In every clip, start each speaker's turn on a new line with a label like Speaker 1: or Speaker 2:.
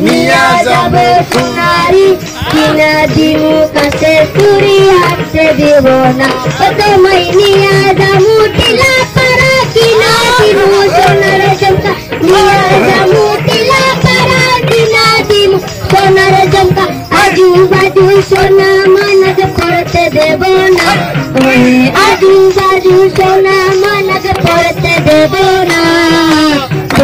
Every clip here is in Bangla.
Speaker 1: নিয়া যাব সোনারি কিনা দিমু কাছে চুরি হাতে দেব না তোমায় নিয়া যাবো টিলা পাড়া কিনা দিমু সোনার ঝুমকা নিয়া যাবো টিলা পাড়া কিনা দিমু সোনার ঝুমকা আজু বাজু সোনা মানক পড়তে দেব না আজু বাজু সোনা মানক পড়তে দেব না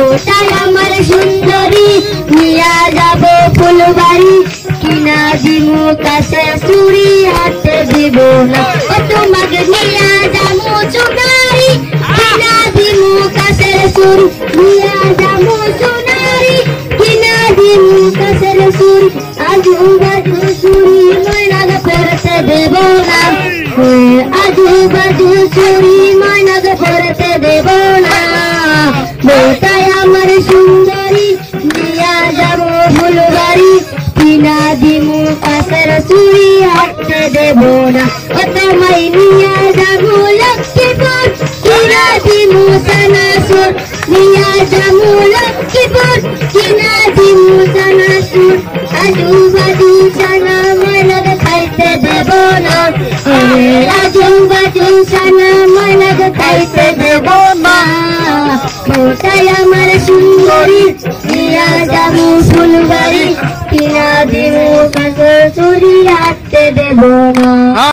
Speaker 1: ওটাই আমার সুন্দরী নিয়া যাব ফুলবাড়ি কিনা দিমু কাছে চুরি হাতে দিব না তোমাকে নিয়া যাবো সোনারি কিনা দিমু কাছে চুরি নিয়া যাবো সোনারি কিনা দিমু কাছে চুরি আজু বাজু চুরি ময়নাগ পড়তে দেব না আজু বাজু চুরি ময়নাগ পড়তে দেব না ওটাই আমার সুন্দরী নিয়া যাবো ফুলবাড়ি কিনা দিমু কাছের চুরি হাতে দেব না তোমায় নিয়া যাবো লক্ষ্মীপুর কিনা দিমু সানাসুর নিয়া যাবো লক্ষ্মীপুর কিনা দিমু সানাসুর আজু বাজু সানা ময়নাগ খাইতে দেব না আজু বাজু সানা ময়নাগ খাইতে দেব না ওটাই আমার সুন্দরী নিয়া যাবো ফুলবাড়ি কিনা দিমু কাছে চুরি হাতে দেব না।